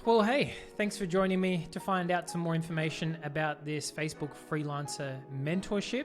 Well, hey, thanks for joining me to find out some more information about this Facebook Freelancer Mentorship.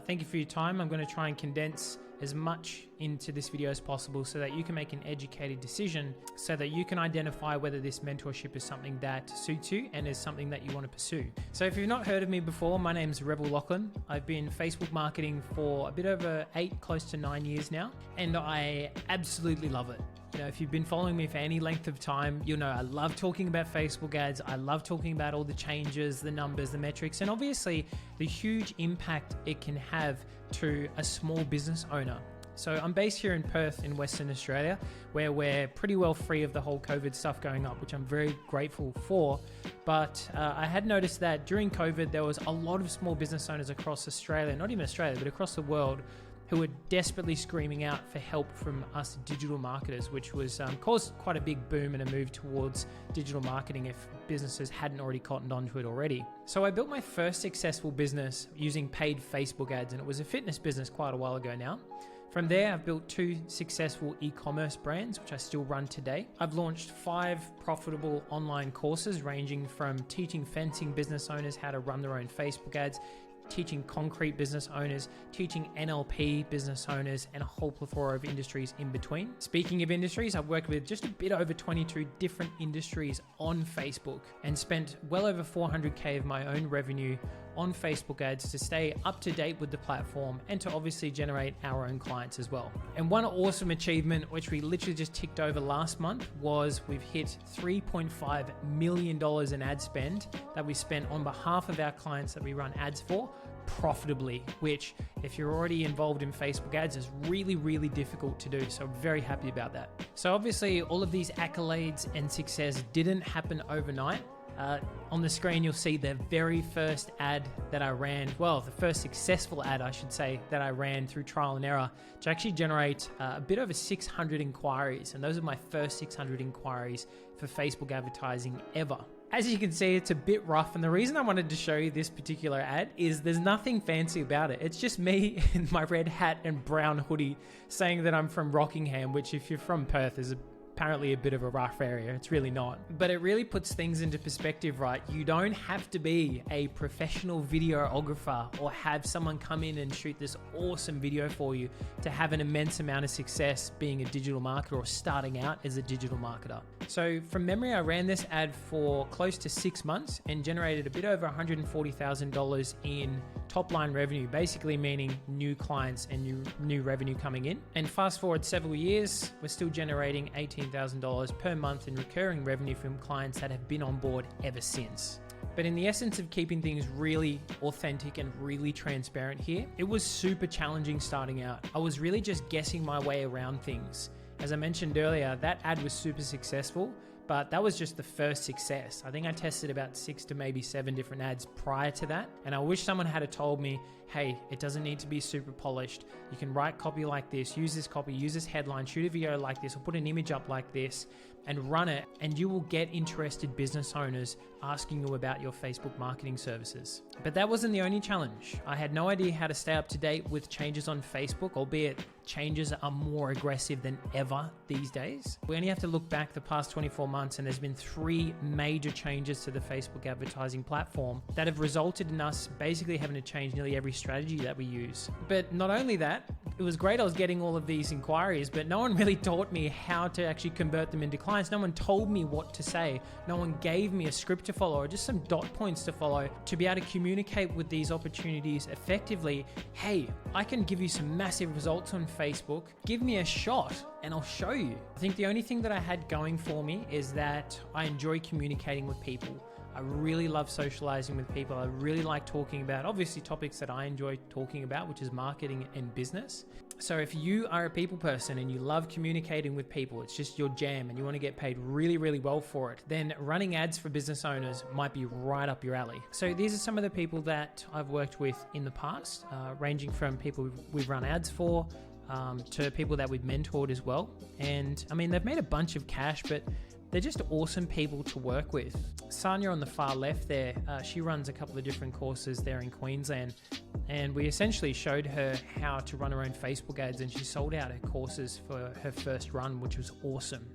Thank you for your time. I'm going to try and condense as much into this video as possible so that you can make an educated decision, so that you can identify whether this mentorship is something that suits you and is something that you want to pursue. So if you've not heard of me before, my name's Rebel Lachlan. I've been Facebook marketing for a bit over 8, close to 9 years now, and I absolutely love it. You know, if you've been following me for any length of time, you'll know I love talking about Facebook ads. I love talking about all the changes, the numbers, the metrics, and obviously the huge impact it can have to a small business owner. So I'm based here in Perth in Western Australia, where we're pretty well free of the whole COVID stuff going up, which I'm very grateful for. But I had noticed that during COVID, there was a lot of small business owners across Australia, not even Australia, but across the world, who were desperately screaming out for help from us digital marketers, which was caused quite a big boom and a move towards digital marketing if businesses hadn't already cottoned onto it already. So I built my first successful business using paid Facebook ads, and it was a fitness business quite a while ago now. From there, I've built 2 successful e-commerce brands, which I still run today. I've launched 5 profitable online courses ranging from teaching fencing business owners how to run their own Facebook ads, teaching concrete business owners, teaching NLP business owners, and a whole plethora of industries in between. Speaking of industries, I've worked with just a bit over 22 different industries on Facebook and spent well over $400K of my own revenue on Facebook ads to stay up to date with the platform and to obviously generate our own clients as well. And one awesome achievement, which we literally just ticked over last month, was we've hit $3.5 million in ad spend that we spent on behalf of our clients that we run ads for profitably, which if you're already involved in Facebook ads is really, really difficult to do. So I'm very happy about that. So obviously all of these accolades and success didn't happen overnight. On the screen, you'll see the very first ad that I ran, well, the first successful ad, I should say, that I ran through trial and error to actually generate a bit over 600 inquiries. And those are my first 600 inquiries for Facebook advertising ever. As you can see, it's a bit rough. And the reason I wanted to show you this particular ad is there's nothing fancy about it. It's just me in my red hat and brown hoodie saying that I'm from Rockingham, which if you're from Perth is apparently a bit of a rough area. It's really not. But it really puts things into perspective, right? You don't have to be a professional videographer or have someone come in and shoot this awesome video for you to have an immense amount of success being a digital marketer or starting out as a digital marketer. So from memory, I ran this ad for close to 6 months and generated a bit over $140,000 in top line revenue, basically meaning new clients and new revenue coming in. And fast forward several years, we're still generating $18,000 per month in recurring revenue from clients that have been on board ever since. But in the essence of keeping things really authentic and really transparent here, it was super challenging starting out. I was really just guessing my way around things. As I mentioned earlier, that ad was super successful, but that was just the first success. I think I tested about 6 to maybe 7 different ads prior to that. And I wish someone had told me, hey, it doesn't need to be super polished. You can write copy like this, use this headline, shoot a video like this, or put an image up like this and run it, and you will get interested business owners asking you about your Facebook marketing services. But that wasn't the only challenge. I had no idea how to stay up to date with changes on Facebook, albeit changes are more aggressive than ever these days. We only have to look back the past 24 months and there's been 3 major changes to the Facebook advertising platform that have resulted in us basically having to change nearly every strategy that we use. But not only that, it was great I was getting all of these inquiries, but no one really taught me how to actually convert them into clients. No one told me what to say. No one gave me a script to follow or just some dot points to follow to be able to communicate with these opportunities effectively. Hey, I can give you some massive results on Facebook. Give me a shot and I'll show you. I think the only thing that I had going for me is that I enjoy communicating with people. I really love socializing with people. I really like talking about, obviously, topics that I enjoy talking about, which is marketing and business. So if you are a people person and you love communicating with people, it's just your jam and you want to get paid really, really well for it, then running ads for business owners might be right up your alley. So these are some of the people that I've worked with in the past, ranging from people we've run ads for, to people that we've mentored as well. And I mean, they've made a bunch of cash, but They're just awesome people to work with. Sanya on the far left there, she runs a couple of different courses there in Queensland, and we essentially showed her how to run her own Facebook ads, and she sold out her courses for her first run, which was awesome.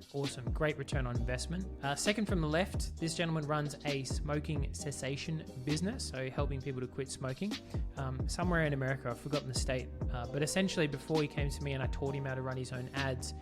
Great return on investment. Second from the left, this gentleman runs a smoking cessation business, so helping people to quit smoking. Somewhere in America, I've forgotten the state, but essentially before he came to me and I taught him how to run his own ads,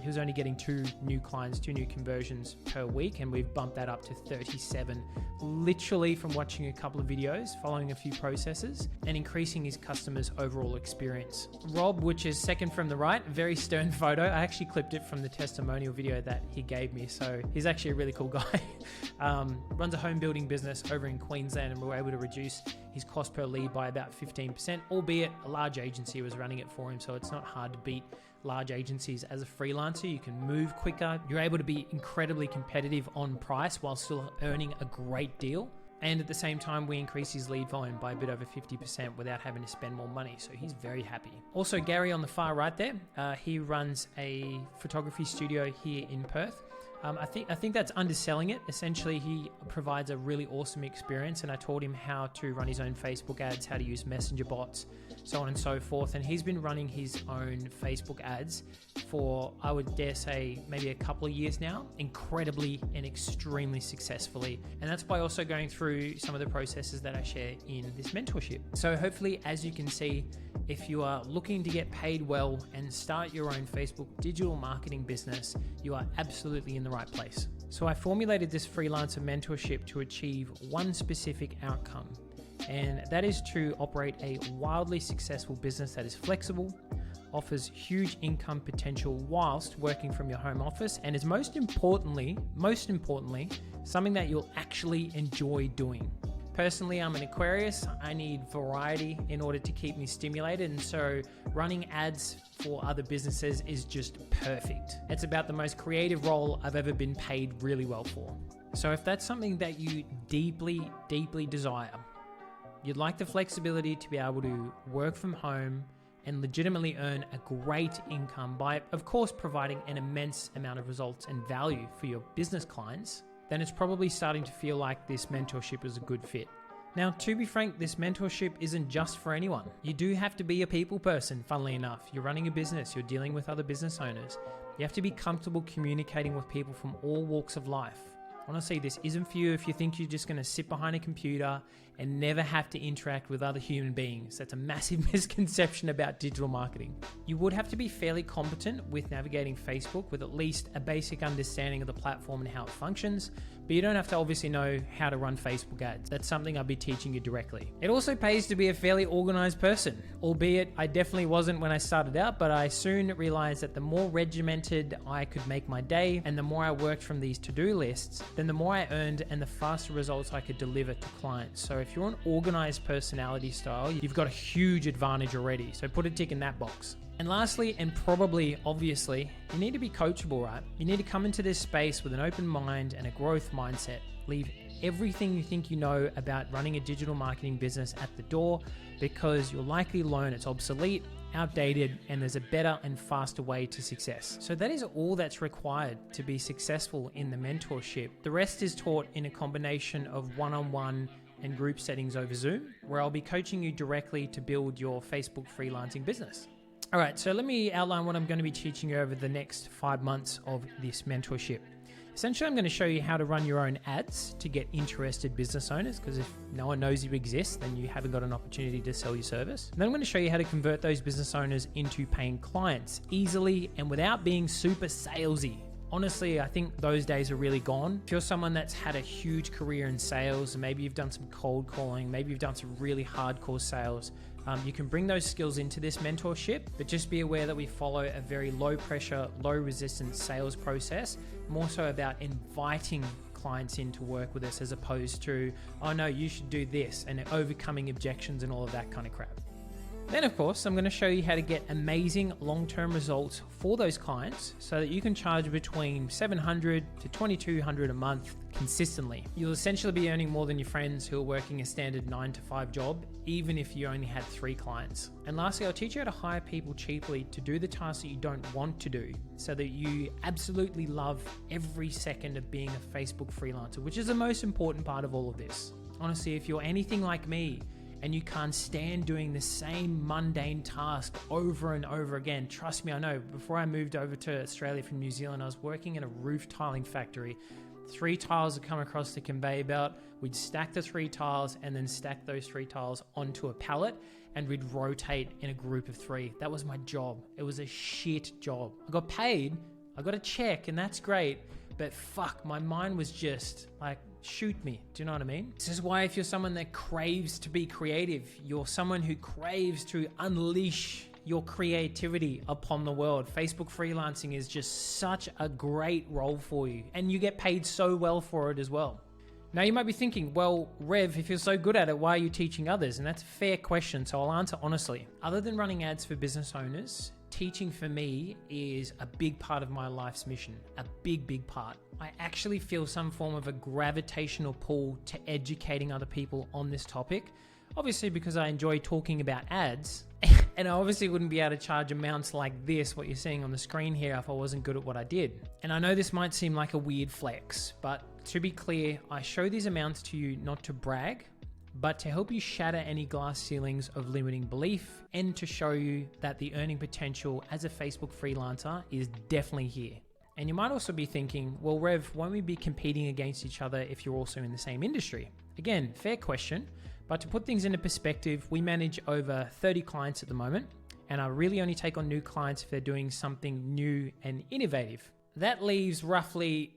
he was only getting 2 new clients, 2 new conversions per week, and we've bumped that up to 37, literally from watching a couple of videos, following a few processes, and increasing his customers' overall experience. Rob, which is second from the right, very stern photo. I actually clipped it from the testimonial video that he gave me, so he's actually a really cool guy. Runs a home building business over in Queensland, and we were able to reduce his cost per lead by about 15%, albeit a large agency was running it for him, so it's not hard to beat large agencies as a freelancer. You can move quicker. You're able to be incredibly competitive on price while still earning a great deal. And at the same time, we increase his lead volume by a bit over 50% without having to spend more money. So he's very happy. Also, Gary on the far right there, he runs a photography studio here in Perth. I think that's underselling it. Essentially, he provides a really awesome experience, and I taught him how to run his own Facebook ads, how to use messenger bots, so on and so forth. And he's been running his own Facebook ads for, I would dare say, maybe a couple of years now, incredibly and extremely successfully. And that's by also going through some of the processes that I share in this mentorship. So hopefully, as you can see, if you are looking to get paid well and start your own Facebook digital marketing business, you are absolutely in the right place. So I formulated this freelancer mentorship to achieve one specific outcome, and that is to operate a wildly successful business that is flexible, offers huge income potential whilst working from your home office, and is most importantly, something that you'll actually enjoy doing. Personally, I'm an Aquarius. I need variety in order to keep me stimulated, and so running ads for other businesses is just perfect. It's about the most creative role I've ever been paid really well for. So if that's something that you deeply, deeply desire, you'd like the flexibility to be able to work from home and legitimately earn a great income by, of course, providing an immense amount of results and value for your business clients, then it's probably starting to feel like this mentorship is a good fit. Now, to be frank, this mentorship isn't just for anyone. You do have to be a people person, funnily enough. You're running a business, you're dealing with other business owners. You have to be comfortable communicating with people from all walks of life. Honestly, this isn't for you if you think you're just going to sit behind a computer and never have to interact with other human beings. That's a massive misconception about digital marketing. You would have to be fairly competent with navigating Facebook with at least a basic understanding of the platform and how it functions, but you don't have to obviously know how to run Facebook ads. That's something I'll be teaching you directly. It also pays to be a fairly organized person, albeit I definitely wasn't when I started out, but I soon realized that the more regimented I could make my day and the more I worked from these to-do lists, then the more I earned and the faster results I could deliver to clients. So if you're an organized personality style, you've got a huge advantage already. So put a tick in that box. And lastly, and probably obviously, you need to be coachable, right? You need to come into this space with an open mind and a growth mindset. Leave everything you think you know about running a digital marketing business at the door, because you'll likely learn it's obsolete, outdated, and there's a better and faster way to success. So that is all that's required to be successful in the mentorship. The rest is taught in a combination of one-on-one and group settings over Zoom, where I'll be coaching you directly to build your Facebook freelancing business. All right, so let me outline what I'm going to be teaching you over the next 5 months of this mentorship. Essentially, I'm going to show you how to run your own ads to get interested business owners, because if no one knows you exist, then you haven't got an opportunity to sell your service. And then I'm going to show you how to convert those business owners into paying clients easily and without being super salesy. Honestly, I think those days are really gone. If you're someone that's had a huge career in sales, and maybe you've done some cold calling, maybe you've done some really hardcore sales, you can bring those skills into this mentorship, but just be aware that we follow a very low pressure, low resistance sales process, more so about inviting clients in to work with us as opposed to, oh no, you should do this, and overcoming objections and all of that kind of crap. Then of course, I'm going to show you how to get amazing long-term results for those clients so that you can charge between $700 to $2,200 a month consistently. You'll essentially be earning more than your friends who are working a standard 9-to-5 job, even if you only had 3 clients. And lastly, I'll teach you how to hire people cheaply to do the tasks that you don't want to do so that you absolutely love every second of being a Facebook freelancer, which is the most important part of all of this. Honestly, if you're anything like me, and you can't stand doing the same mundane task over and over again. Trust me, I know. Before I moved over to Australia from New Zealand, I was working in a roof tiling factory. 3 tiles would come across the conveyor belt. We'd stack the 3 tiles and then stack those 3 tiles onto a pallet, and we'd rotate in a group of 3. That was my job. It was a shit job. I got paid, I got a check, and that's great. But fuck, my mind was just like, shoot me. Do you know what I mean? This is why if you're someone that craves to be creative, you're someone who craves to unleash your creativity upon the world, Facebook freelancing is just such a great role for you, and you get paid so well for it as well. Now you might be thinking, well, Rev, if you're so good at it, why are you teaching others? And that's a fair question, so I'll answer honestly. Other than running ads for business owners, teaching for me is a big part of my life's mission, a big part. I actually feel some form of a gravitational pull to educating other people on this topic, obviously because I enjoy talking about ads, and I obviously wouldn't be able to charge amounts like this, what you're seeing on the screen here, if I wasn't good at what I did. And I know this might seem like a weird flex, but to be clear, I show these amounts to you not to brag, but to help you shatter any glass ceilings of limiting belief and to show you that the earning potential as a Facebook freelancer is definitely here. And you might also be thinking, well, Rev, won't we be competing against each other if you're also in the same industry? Again, fair question, but to put things into perspective, we manage over 30 clients at the moment, and I really only take on new clients if they're doing something new and innovative. That leaves roughly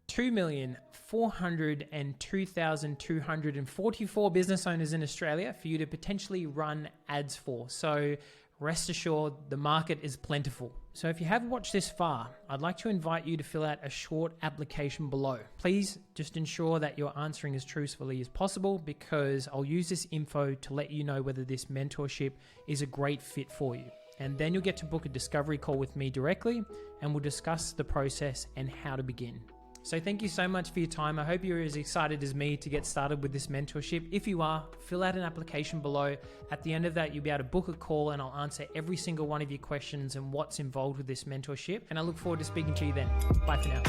2,402,244 business owners in Australia for you to potentially run ads for. So rest assured, the market is plentiful. So if you have watched this far, I'd like to invite you to fill out a short application below. Please just ensure that you're answering as truthfully as possible, because I'll use this info to let you know whether this mentorship is a great fit for you. And then you'll get to book a discovery call with me directly, and we'll discuss the process and how to begin. So thank you so much for your time. I hope you're as excited as me to get started with this mentorship. If you are, fill out an application below. At the end of that, you'll be able to book a call and I'll answer every single one of your questions and what's involved with this mentorship. And I look forward to speaking to you then. Bye for now.